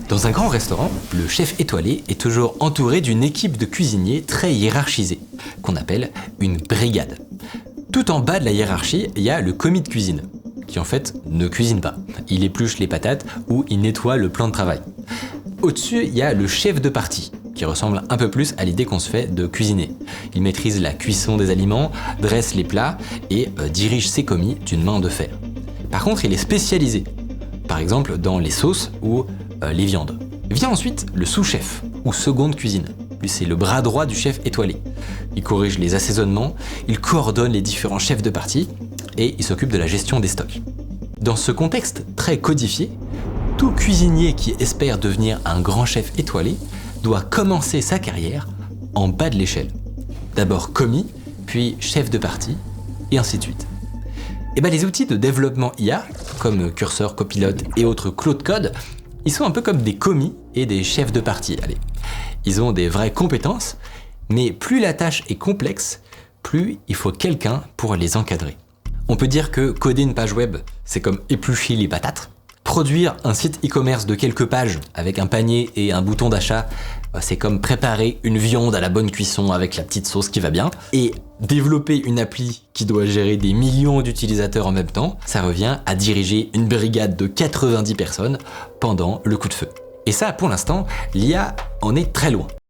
Dans un grand restaurant, le chef étoilé est toujours entouré d'une équipe de cuisiniers très hiérarchisée, qu'on appelle une brigade. Tout en bas de la hiérarchie, il y a le commis de cuisine, qui en fait ne cuisine pas. Il épluche les patates ou il nettoie le plan de travail. Au-dessus, il y a le chef de partie, qui ressemble un peu plus à l'idée qu'on se fait de cuisiner. Il maîtrise la cuisson des aliments, dresse les plats et dirige ses commis d'une main de fer. Par contre, il est spécialisé, par exemple dans les sauces ou les viandes. Vient ensuite le sous-chef, ou seconde cuisine. Lui, c'est le bras droit du chef étoilé. Il corrige les assaisonnements, il coordonne les différents chefs de partie et il s'occupe de la gestion des stocks. Dans ce contexte très codifié, tout cuisinier qui espère devenir un grand chef étoilé doit commencer sa carrière en bas de l'échelle. D'abord commis, puis chef de partie, et ainsi de suite. Et les outils de développement IA, comme Cursor, Copilot et autres Claude Code, ils sont un peu comme des commis et des chefs de partie. Allez. Ils ont des vraies compétences, mais plus la tâche est complexe, plus il faut quelqu'un pour les encadrer. On peut dire que coder une page web, c'est comme éplucher les patates. Produire un site e-commerce de quelques pages avec un panier et un bouton d'achat, c'est comme préparer une viande à la bonne cuisson avec la petite sauce qui va bien. Et développer une appli qui doit gérer des millions d'utilisateurs en même temps, ça revient à diriger une brigade de 90 personnes pendant le coup de feu. Et ça, pour l'instant, l'IA en est très loin.